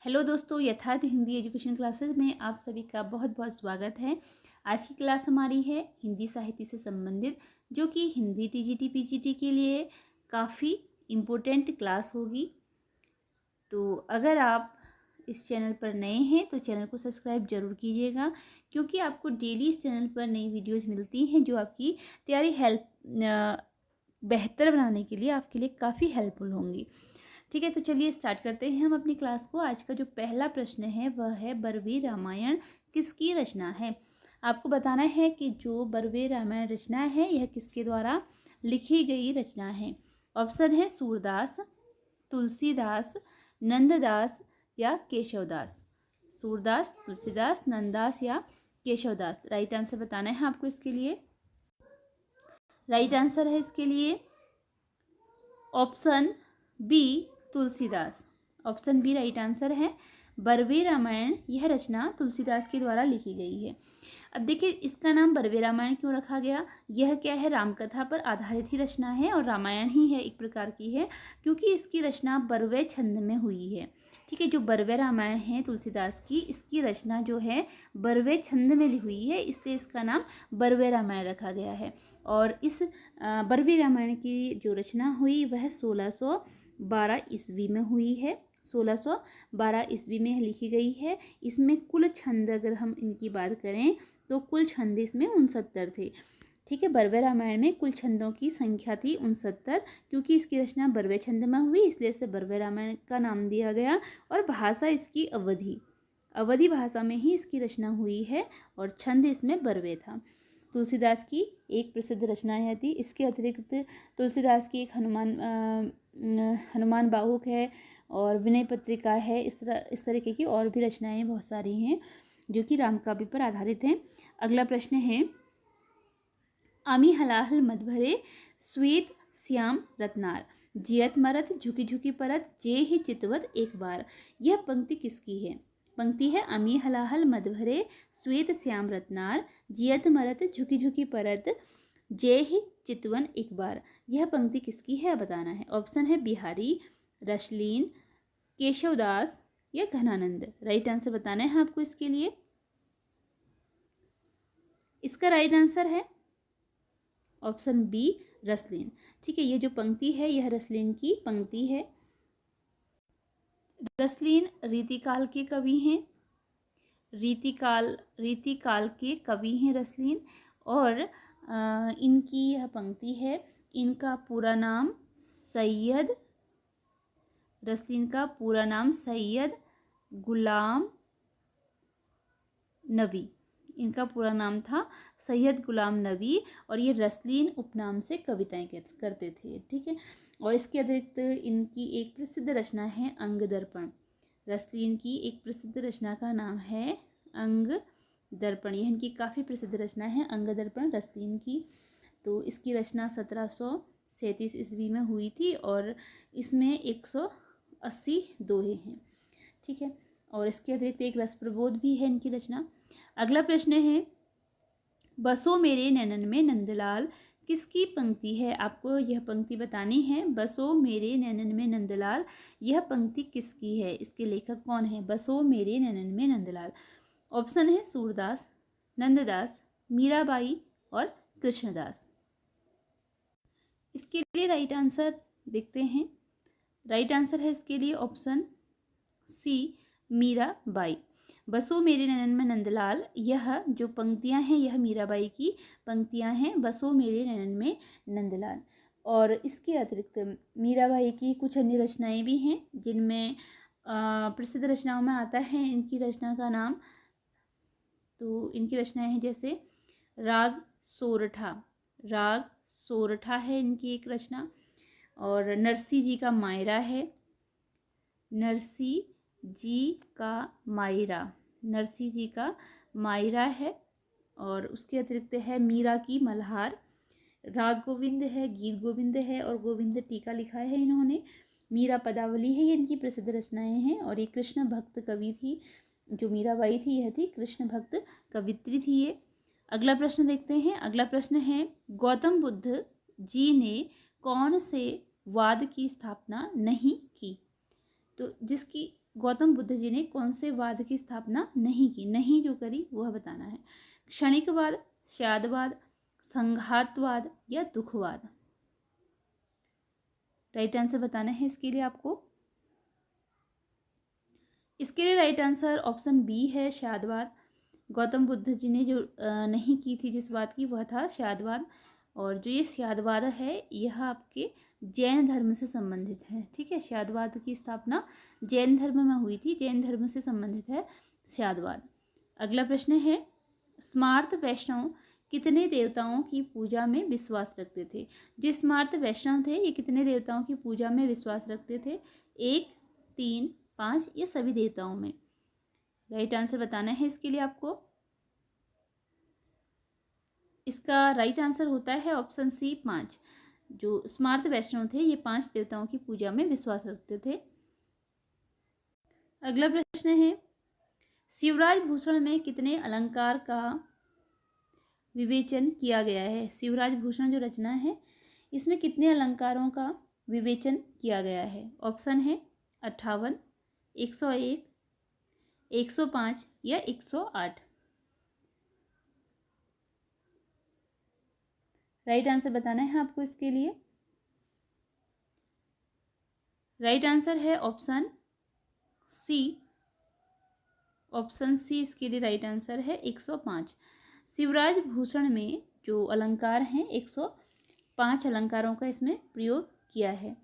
Hello दोस्तों, यथार्थ Hindi education classes में आप सभी का बहुत बहुत स्वागत है। आज की क्लास हमारी है हिंदी साहित्य से संबंधित, जो कि हिंदी टीजीटी पीजीटी के लिए काफ़ी इम्पोर्टेंट क्लास होगी। तो अगर आप इस चैनल पर नए हैं तो चैनल को सब्सक्राइब जरूर कीजिएगा, क्योंकि आपको डेली इस चैनल पर नई वीडियोज़ मिलती हैं जो आपकी तैयारी बेहतर बनाने के लिए आपके लिए काफ़ी हेल्पफुल होंगी। ठीक है, तो चलिए स्टार्ट करते हैं हम अपनी क्लास को। आज का जो पहला प्रश्न है वह है बरवे रामायण किसकी रचना है। आपको बताना है कि जो बरवे रामायण रचना है यह किसके द्वारा लिखी गई रचना है। ऑप्शन है सूरदास, तुलसीदास, नंददास या केशवदास। सूरदास, तुलसीदास, नंददास या केशवदास। राइट आंसर बताना है आपको इसके लिए। राइट आंसर है इसके लिए option B, Tulsidas. Option B right answer है। बरवे रामायण यह रचना तुलसीदास के द्वारा लिखी गई है। अब देखिए, इसका नाम बरवे रामायण क्यों रखा गया। यह क्या है, रामकथा पर आधारित ही रचना है और रामायण ही है, एक प्रकार की है, क्योंकि इसकी रचना बरवे छंद में हुई है। ठीक है, जो बरवे रामायण है तुलसीदास की, इसकी रचना जो है बरवे छंद में हुई है, इसलिए इसका नाम बरवे रामायण रखा गया है। और इस बरवे रामायण की जो रचना हुई वह 1612 ईस्वी में हुई है। 1612 ईस्वी में लिखी गई है। इसमें कुल छंद अगर हम इनकी बात करें तो कुल छंद इसमें 69 थे। ठीक है, बरवे रामायण में कुल छंदों की संख्या थी 69। क्योंकि इसकी रचना बरवे छंद में हुई इसलिए इसे बरवे रामायण का नाम दिया गया। और भाषा इसकी अवधी भाषा में ही इसकी रचना हुई है और छंद इसमें बरवे था। तुलसीदास की एक प्रसिद्ध रचना यह थी। इसके अतिरिक्त तुलसीदास की एक हनुमान बाहुक है और विनय पत्रिका है। इस तरीके की और भी रचनाएं बहुत सारी हैं जो कि रामकाव्य पर आधारित हैं। अगला प्रश्न है, आमी हलाहल मत भरे श्वेत श्याम रत्नार, जियत मरत झुकी झुकी परत, जे ही चितवत एक बार। यह पंक्ति किसकी है। पंक्ति है, अमी हलाहल मद भरे श्वेत श्याम रत्नार, जियत मरत झुकी झुकी परत, जय ही चितवन एक बार। यह पंक्ति किसकी है बताना है। ऑप्शन है बिहारी, रसलीन, केशवदास या घनानंद। राइट आंसर बताना है आपको इसके लिए। इसका राइट आंसर है ऑप्शन बी, रसलीन। ठीक है, ये जो पंक्ति है यह रसलीन की पंक्ति है। रसलीन रीतिकाल के कवि हैं। रीतिकाल के कवि हैं रसलीन। और इनकी यह पंक्ति है। इनका पूरा नाम सैयद, रसलीन का पूरा नाम सैयद गुलाम नबी, इनका पूरा नाम था सैयद गुलाम नबी। और ये रसलीन उपनाम से कविताएं करते थे। ठीक है, और इसके अतिरिक्त इनकी एक प्रसिद्ध रचना है अंग दर्पण। रसलीन की एक प्रसिद्ध रचना का नाम है अंग दर्पण। यह इनकी काफ़ी प्रसिद्ध रचना है अंग दर्पण रसलीन की। तो इसकी रचना 1737 ईस्वी में हुई थी और इसमें 180 दोहे हैं। ठीक है, और इसके अतिरिक्त एक रस प्रबोध भी है इनकी रचना। अगला प्रश्न है, बसो मेरे नैनन में नंदलाल किसकी पंक्ति है। आपको यह पंक्ति बतानी है। बसो मेरे नैनन में नंदलाल, यह पंक्ति किसकी है, इसके लेखक कौन है। बसो मेरे नैनन में नंदलाल। ऑप्शन है सूरदास, नंददास, मीराबाई और कृष्णदास। इसके लिए राइट आंसर देखते हैं। राइट आंसर है इसके लिए ऑप्शन सी, मीराबाई। बसो मेरे नैनन में नंदलाल, यह जो पंक्तियां हैं यह मीराबाई की पंक्तियां हैं। बसो मेरे नैनन में नंदलाल। और इसके अतिरिक्त मीराबाई की कुछ अन्य रचनाएं भी हैं जिनमें प्रसिद्ध रचनाओं में आता है इनकी रचना का नाम। तो इनकी रचनाएं हैं जैसे राग सोरठा है इनकी एक रचना। और नरसी जी का मायरा है, नरसी जी का मायरा है। और उसके अतिरिक्त है मीरा की मल्हार। राग गोविंद है, गीत गोविंद है और गोविंद टीका लिखा है इन्होंने। मीरा पदावली है, ये इनकी प्रसिद्ध रचनाएं हैं। और ये कृष्ण भक्त कवि थी, जो मीराबाई थी यह थी कृष्ण भक्त कवित्री थी ये। अगला प्रश्न देखते हैं। अगला प्रश्न है, गौतम बुद्ध जी ने कौन से वाद की स्थापना नहीं की। तो जिसकी गौतम बुद्ध जी ने कौन से वाद की स्थापना नहीं की, नहीं जो करी वह बताना है। क्षणिकवाद, स्यादवाद, संघातवाद या दुखवाद। राइट आंसर बताना है इसके लिए आपको। इसके लिए राइट आंसर ऑप्शन बी है, स्यादवाद। गौतम बुद्ध जी ने जो नहीं की थी जिस बात की, वह था स्यादवाद। और जो ये स्यादवाद है यह आपके जैन धर्म से संबंधित है। ठीक है, स्यादवाद की स्थापना जैन धर्म में हुई थी, जैन धर्म से संबंधित है स्यादवाद। अगला प्रश्न है, स्मार्त वैष्णव कितने देवताओं की पूजा में विश्वास रखते थे? जो स्मार्त वैष्णव थे ये कितने देवताओं की पूजा में विश्वास रखते थे? 1, 3, 5 या सभी देवताओं में? राइट आंसर बताना है इसके लिए आपको। इसका राइट आंसर होता है ऑप्शन सी, 5। जो स्मार्त वैष्णव थे ये 5 देवताओं की पूजा में विश्वास रखते थे। अगला प्रश्न है, शिवराज भूषण में कितने अलंकार का विवेचन किया गया है? शिवराज भूषण जो रचना है इसमें कितने अलंकारों का विवेचन किया गया है? ऑप्शन है 58, 101, 105 या 108। राइट आंसर बताना है आपको इसके लिए। राइट आंसर है ऑप्शन सी। ऑप्शन सी इसके लिए राइट आंसर है 105। शिवराज भूषण में जो अलंकार हैं 105 अलंकारों का इसमें प्रयोग किया है।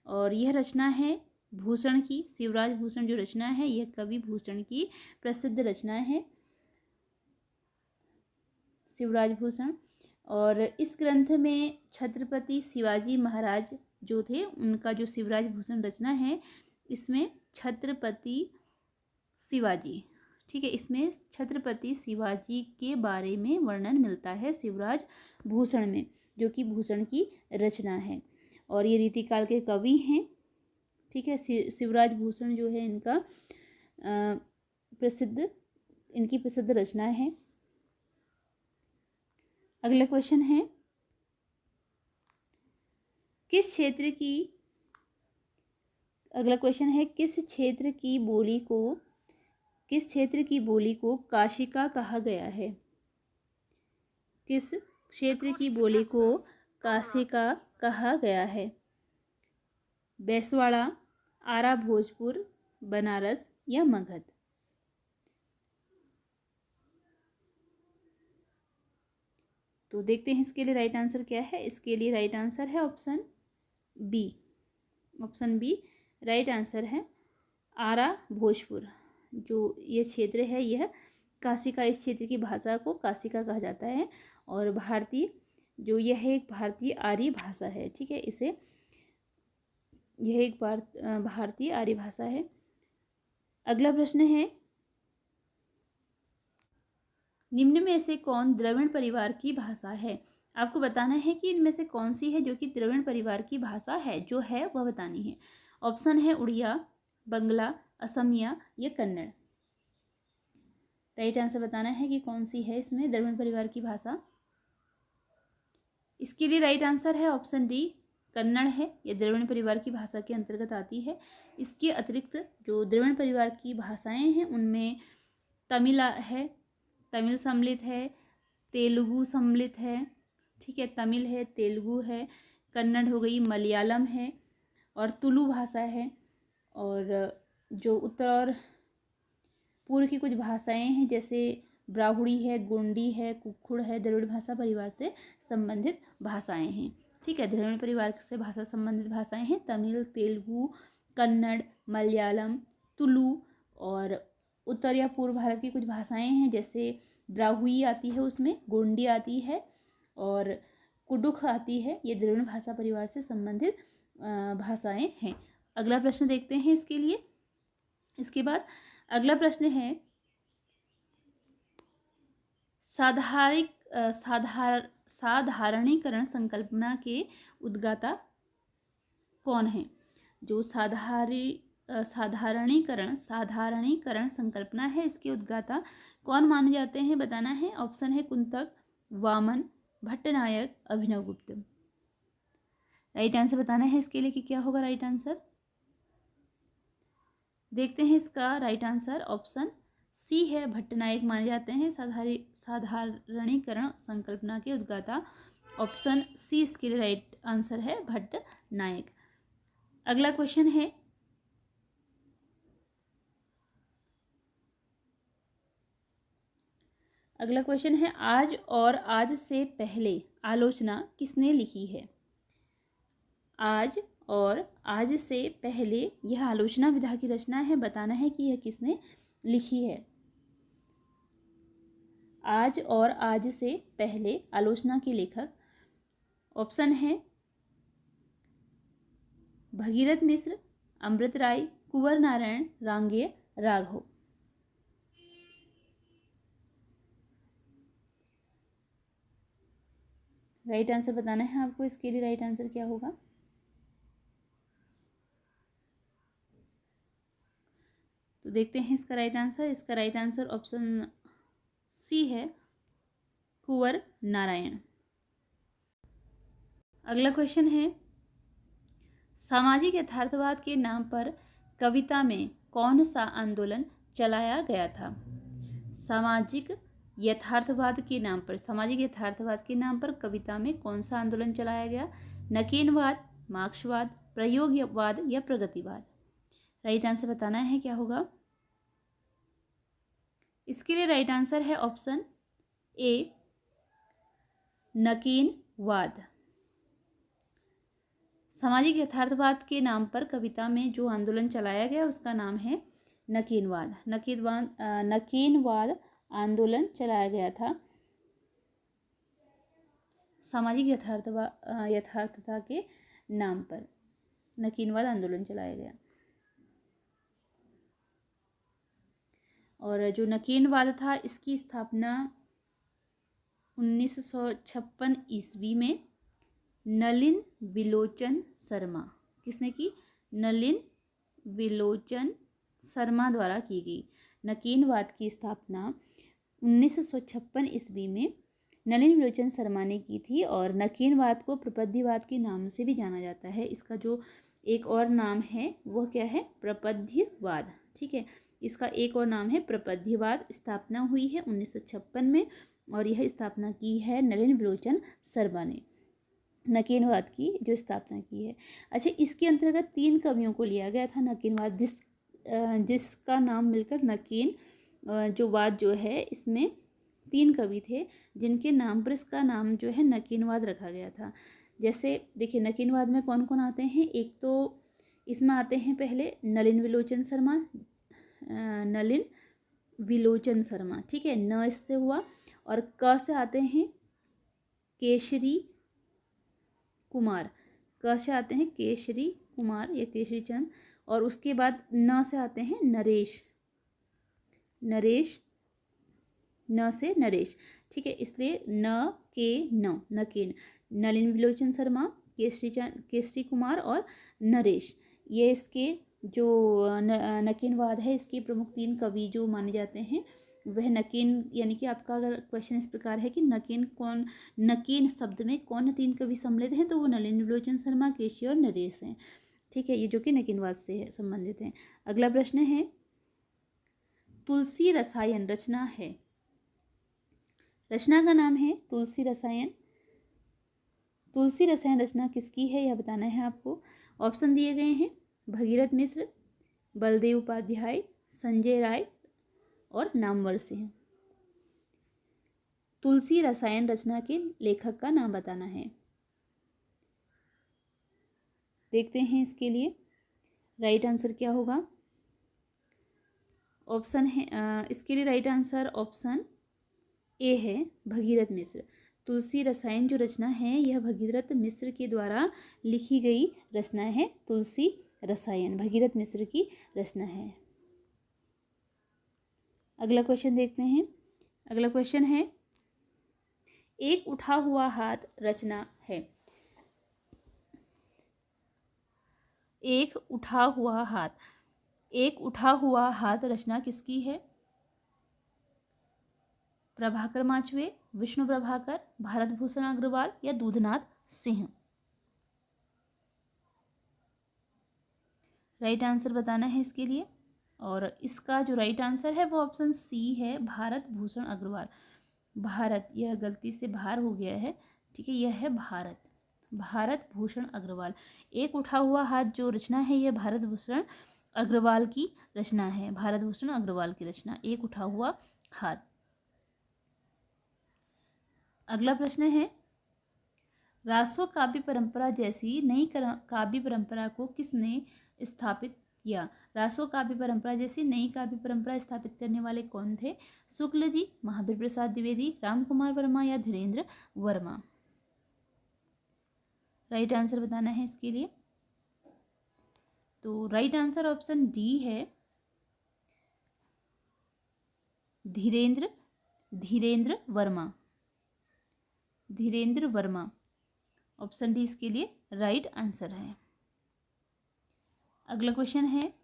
और यह रचना है भूषण की, शिवराज भूषण जो रचना है यह कवि भूषण की प्रसिद्ध रचना है, शिवराज भूषण। और इस ग्रंथ में छत्रपति शिवाजी महाराज जो थे उनका जो शिवराज भूषण रचना है इसमें छत्रपति शिवाजी, ठीक है, इसमें छत्रपति शिवाजी के बारे में वर्णन मिलता है शिवराज भूषण में, जो कि भूषण की रचना है। और ये रीतिकाल के कवि हैं। ठीक है, शिवराज भूषण जो है इनकी प्रसिद्ध रचना है। अगला क्वेश्चन है, किस क्षेत्र की बोली को काशिका कहा गया है? किस क्षेत्र की बोली को काशिका कहा गया है? बैसवाड़ा, आरा भोजपुर, बनारस या मगध? तो देखते हैं इसके लिए राइट आंसर क्या है। इसके लिए राइट आंसर है option B. Option B right answer है, आरा भोजपुर। जो ये क्षेत्र है यह काशिका, इस क्षेत्र की भाषा को काशिका कहा जाता है। और यह एक भारतीय आर्य भाषा है। ठीक है, यह एक भारतीय आर्य भाषा है। अगला प्रश्न है, निम्न में से कौन द्रविड़ परिवार की भाषा है? आपको बताना है कि इनमें से कौन सी है जो कि द्रविड़ परिवार की भाषा है, जो है वह बतानी है। ऑप्शन है उड़िया, बंगला, असमिया या कन्नड़। राइट आंसर बताना है कि कौन सी है इसमें द्रविड़ परिवार की भाषा। इसके लिए राइट आंसर है ऑप्शन डी, कन्नड़ है। यह द्रविड़ परिवार की भाषा के अंतर्गत आती है। इसके अतिरिक्त जो द्रविड़ परिवार की भाषाएं हैं उनमें तमिल सम्मिलित है, तेलुगु सम्मिलित है। ठीक है, तमिल है, तेलुगु है, कन्नड़ हो गई, मलयालम है और तुलु भाषा है। और जो उत्तर और पूर्व की कुछ भाषाएं हैं जैसे ब्राहुड़ी है, गोंडी है, कुक्कुड़ है, द्रविड़ भाषा परिवार से संबंधित भाषाएं हैं। ठीक है, द्रविड़ परिवार से भाषा संबंधित भाषाएं हैं तमिल, तेलुगु, कन्नड़, मलयालम, तुलु। और उत्तर या पूर्व भारत की कुछ भाषाएं हैं जैसे ब्राहुई आती है, उसमें गोंडी आती है और कुडुख आती है। ये द्रविड़ भाषा परिवार से संबंधित भाषाएं हैं। अगला प्रश्न देखते हैं इसके लिए। इसके बाद अगला प्रश्न है, साधारणीकरण संकल्पना के उद्गाता कौन है? जो साधारणीकरण संकल्पना है इसके उद्गाता कौन माने जाते हैं, बताना है। ऑप्शन है कुंतक, वामन, भट्टनायक, अभिनवगुप्त। राइट आंसर बताना है इसके लिए कि क्या होगा राइट आंसर। देखते हैं इसका राइट आंसर। ऑप्शन सी है, भट्टनायक माने जाते हैं साधारणीकरण संकल्पना के उद्गाता। ऑप्शन सी इसके लिए राइट आंसर है, भट्टनायक। अगला क्वेश्चन है, आज और आज से पहले आलोचना किसने लिखी है? आज और आज से पहले यह आलोचना विधा की रचना है, बताना है कि यह किसने लिखी है। आज और आज से पहले आलोचना के लेखक। ऑप्शन है भगीरथ मिश्र, अमृत राय, कुंवर नारायण, रांगेय, राघव। राइट आंसर बताना है आपको। इसके लिए राइट आंसर क्या होगा? तो देखते हैं इसका राइट आंसर। इसका राइट आंसर ऑप्शन सी है, कुंवर नारायण। अगला क्वेश्चन है, सामाजिक यथार्थवाद के नाम पर कविता में कौन सा आंदोलन चलाया गया था? सामाजिक यथार्थवाद के नाम पर कविता में कौन सा आंदोलन चलाया गया? नकीनवाद, मार्क्सवाद, प्रयोगवाद या प्रगतिवाद। राइट आंसर बताना है, क्या होगा? इसके लिए राइट आंसर है ऑप्शन ए, नकीनवाद। सामाजिक यथार्थवाद के नाम पर कविता में जो आंदोलन चलाया गया उसका नाम है नकीनवाद। नकीनवाद आंदोलन चलाया गया था। सामाजिक यथार्थता के नाम पर नकीनवाद आंदोलन चलाया गया। और जो नकीनवाद था, इसकी स्थापना 1956 ईस्वी में नलिन विलोचन शर्मा, किसने की? नलिन विलोचन शर्मा द्वारा की गई। नकीनवाद की स्थापना 1956 ईस्वी में नलिन विलोचन शर्मा ने की थी। और नकीनवाद को प्रपद्यवाद के नाम से भी जाना जाता है। इसका जो एक और नाम है वह क्या है? प्रपद्यवाद। ठीक है, इसका एक और नाम है प्रपद्यवाद। स्थापना हुई है 1956 में और यह स्थापना की है नलिन विलोचन शर्मा ने, नकीनवाद की जो स्थापना की है। अच्छा, इसके अंतर्गत 3 कवियों को लिया गया था नकीनवाद, जिसका नाम मिलकर नकीन जो वाद जो है, इसमें 3 कवि थे जिनके नाम पर इसका नाम जो है नकीनवाद रखा गया था। जैसे देखिए, नकीनवाद में कौन कौन आते हैं? एक तो इसमें आते हैं पहले नलिन विलोचन शर्मा, नलिन विलोचन शर्मा, ठीक है, न इससे हुआ। और क से आते हैं केशरी कुमार, क से आते हैं केशरी कुमार या केशरी चंद। और उसके बाद न से आते हैं नरेश, न से नरेश, ठीक है, इसलिए न के न, नकीन। नलिन विलोचन शर्मा, केशरी कुमार और नरेश, ये इसके जो नकीनवाद है इसके प्रमुख 3 कवि जो माने जाते हैं वह नकीन। यानी कि आपका अगर क्वेश्चन इस प्रकार है कि नकीन शब्द में कौन 3 कवि सम्मिलित हैं, तो वो नलिन विलोचन शर्मा, केशरी और नरेश हैं। ठीक है, ये जो कि नकीनवाद से संबंधित हैं। अगला प्रश्न है, तुलसी रसायन रचना है, रचना का नाम है तुलसी रसायन। तुलसी रसायन रचना किसकी है यह बताना है आपको। ऑप्शन दिए गए हैं, भगीरथ मिश्र, बलदेव उपाध्याय, संजय राय और नामवर सिंह। तुलसी रसायन रचना के लेखक का नाम बताना है। देखते हैं इसके लिए राइट आंसर क्या होगा। ऑप्शन है इसके लिए राइट आंसर ऑप्शन ए है, भगीरथ मिश्र। तुलसी रसायन जो रचना है यह भगीरथ मिश्र के द्वारा लिखी गई रचना है। तुलसी रसायन भगीरथ मिश्र की रचना है। अगला क्वेश्चन देखते हैं। अगला क्वेश्चन है, एक उठा हुआ हाथ रचना है। एक उठा हुआ हाथ, एक उठा हुआ हाथ रचना किसकी है? प्रभाकर माचवे, विष्णु प्रभाकर, भारत भूषण अग्रवाल या दूधनाथ सिंह। राइट आंसर बताना है इसके लिए। और इसका जो राइट आंसर है वो ऑप्शन सी है, भारत भूषण अग्रवाल। भारत, यह गलती से बाहर हो गया है, ठीक है, यह है भारत, भारत भूषण अग्रवाल। एक उठा हुआ हाथ जो रचना है यह भारत भूषण अग्रवाल की रचना है, भारत भूषण अग्रवाल की रचना, एक उठा हुआ हाथ। अगला प्रश्न है, रासो काव्य परंपरा जैसी नई काव्य परंपरा को किसने स्थापित किया? रासो काव्य परंपरा जैसी नई काव्य परंपरा स्थापित करने वाले कौन थे? शुक्ल जी, महावीर प्रसाद द्विवेदी, राम कुमार वर्मा या धीरेन्द्र वर्मा? राइट आंसर बताना है इसके लिए। तो राइट आंसर ऑप्शन डी है, धीरेन्द्र वर्मा, धीरेन्द्र वर्मा। ऑप्शन डी इसके लिए राइट आंसर है। अगला क्वेश्चन है,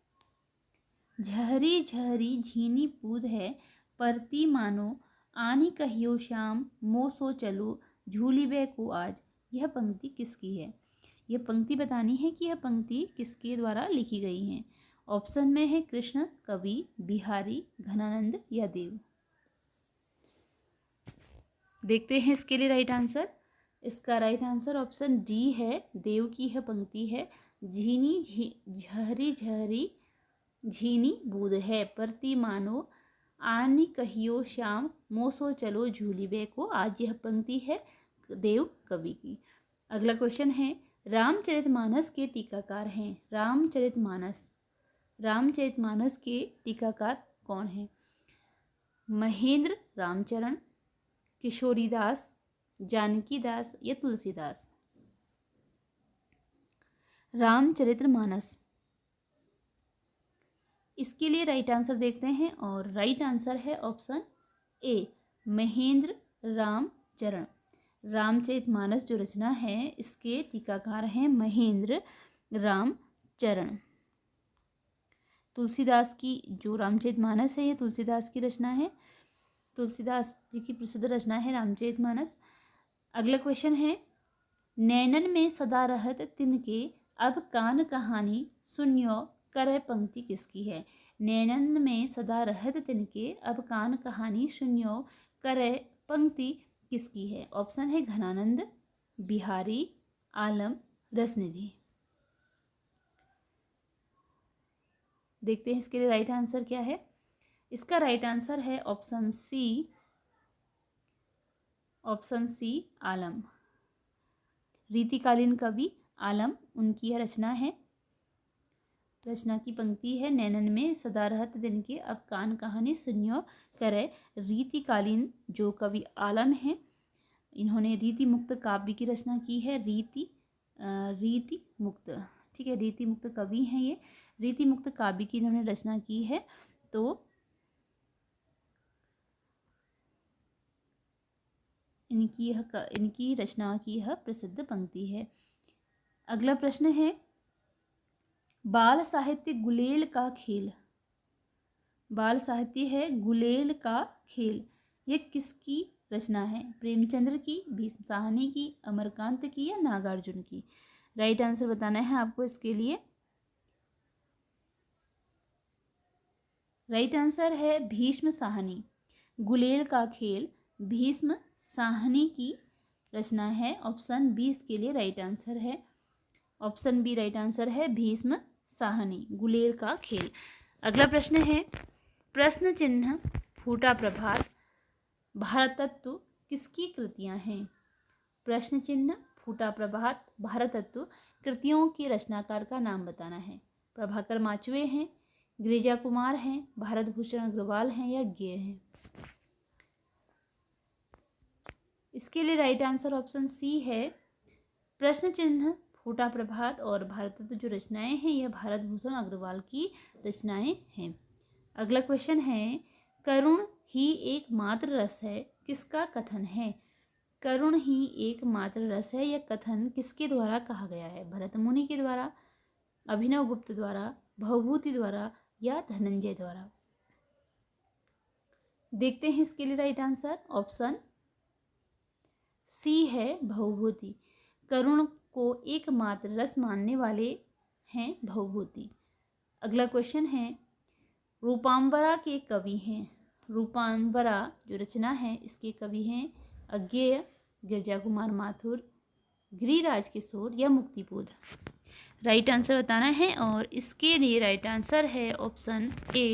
झहरी झहरी झीनी पूद है, परती मानो आनी कहियो श्याम, मोसो चलो झूली बे को आज। यह पंक्ति किसकी है? यह पंक्ति बतानी है कि यह पंक्ति किसके द्वारा लिखी गई है। ऑप्शन में है कृष्ण, कवि, बिहारी, घनानंद या देव। देखते हैं इसके लिए राइट आंसर। इसका राइट आंसर ऑप्शन डी है, देव की यह पंक्ति है। झहरी झहरी झीनी बूद है, परती मानो आनी कहियो श्याम, मोसो चलो झूली बे को आज। यह पंक्ति है देव कवि की। अगला क्वेश्चन है, रामचरितमानस के टीकाकार हैं। रामचरितमानस के टीकाकार कौन हैं? महेंद्र रामचरण, किशोरीदास, जानकीदास या तुलसीदास? रामचरितमानस, इसके लिए राइट आंसर देखते हैं और राइट आंसर है ऑप्शन ए, महेंद्र रामचरण। रामचरितमानस जो रचना है इसके टीकाकार हैं महेंद्र रामचरण। तुलसीदास की जो रामचरितमानस है ये तुलसीदास की रचना है, तुलसीदास जी की प्रसिद्ध रचना है रामचरितमानस। अगला क्वेश्चन है, नैनन में सदा रहत तिनके, अब कान कहानी सुनियो करह पंक्ति किसकी है? नैनन में सदा रहत तिनके, अब कान कहानी सुनियो करह पंक्ति किसकी है? ऑप्शन है घनानंद, बिहारी, आलम, रसनिधि। देखते हैं इसके लिए राइट आंसर क्या है। इसका राइट आंसर है ऑप्शन सी, आलम। रीतिकालीन कवि आलम, उनकी यह रचना है। रचना की पंक्ति है, नैनन में सदा रहत दिन के, अब कान कहानी सुनियो करे। रीतिकालीन जो कवि आलम हैं, इन्होंने रीति मुक्त काव्य की रचना की है। रीति मुक्त, ठीक है, रीति मुक्त कवि हैं ये, रीति मुक्त काव्य की इन्होंने रचना की है। तो इनकी रचना की यह प्रसिद्ध पंक्ति है। अगला प्रश्न है, बाल साहित्य गुलेल का खेल। बाल साहित्य है गुलेल का खेल, यह किसकी रचना है? प्रेमचंद्र की, भीष्म साहनी की, अमरकांत की या नागार्जुन की? राइट आंसर बताना है आपको इसके लिए। राइट आंसर है भीष्म साहनी। गुलेल का खेल भीष्म साहनी की रचना है। ऑप्शन बी इसके लिए राइट आंसर है। ऑप्शन बी राइट आंसर है, भीष्म साहनी, गुलेल का खेल। अगला प्रश्न है, प्रश्न चिन्ह फूटा प्रभात, भारततत्व किसकी कृतियां हैं? प्रश्न चिन्ह फूटा प्रभात, भारततत्व कृतियों के रचनाकार का नाम बताना है। प्रभाकर माचवे हैं, गिरिजा कुमार हैं, भारत भूषण अग्रवाल हैं या गे हैं? इसके लिए राइट आंसर ऑप्शन सी है, प्रश्न चिन्ह फूटा प्रभात और भारततत्व जो रचनाएं हैं यह भारत भूषण अग्रवाल की रचनाएं हैं। अगला क्वेश्चन है, करुण ही एकमात्र रस है, किसका कथन है? करुण ही एकमात्र रस है, यह कथन किसके द्वारा कहा गया है? भरत मुनि के द्वारा, अभिनव गुप्त द्वारा, भवभूति द्वारा या धनंजय द्वारा? देखते हैं इसके लिए राइट आंसर। ऑप्शन सी है भवभूति। करुण को एकमात्र रस मानने वाले हैं भवभूति। अगला क्वेश्चन है, रूपांबरा के कवि हैं। रूपांबरा जो रचना है इसके कवि हैं अज्ञेय, गिरजा कुमार माथुर, गिरिराज किशोर या मुक्तिबोध। राइट आंसर बताना है और इसके लिए राइट आंसर है ऑप्शन ए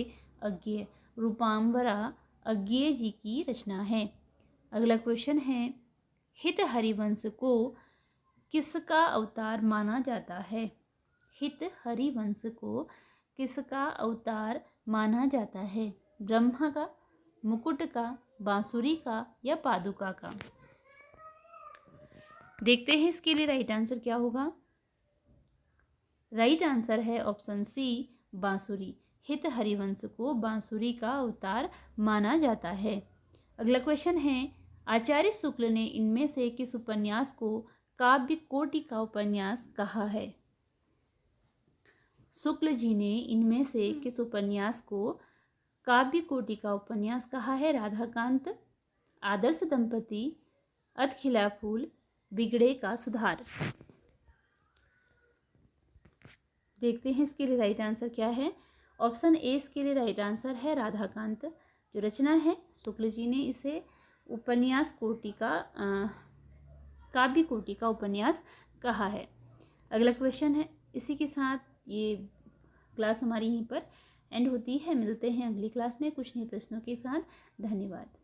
अज्ञेय। रूपांबरा अज्ञेय जी की रचना है। अगला क्वेश्चन है हित हरिवंश को किसका अवतार माना जाता है? हित हरिवंश को किसका अवतार माना जाता है? ब्रह्मा का, मुकुट का, बांसुरी का या पादुका का? देखते हैं इसके लिए राइट आंसर क्या होगा। राइट आंसर है ऑप्शन सी बांसुरी। हित हरिवंश को बांसुरी का अवतार माना जाता है। अगला क्वेश्चन है आचार्य शुक्ल ने इनमें से किस उपन्यास को काव्य कोटि का उपन्यास कहा है? शुक्ल जी ने इनमें से किस उपन्यास को काव्य कोटि का उपन्यास कहा है? राधाकांत, आदर्श दंपति, अधखिला फूल, बिगड़े का सुधार। देखते हैं इसके लिए राइट आंसर क्या है। ऑप्शन ए इसके लिए राइट आंसर है राधाकांत। जो रचना है शुक्ल जी ने इसे उपन्यास कोटि का काव्य कोटि का उपन्यास कहा है। अगला क्वेश्चन है इसी के साथ ये क्लास हमारी यहीं पर एंड होती है। मिलते हैं अगली क्लास में कुछ नए प्रश्नों के साथ। धन्यवाद।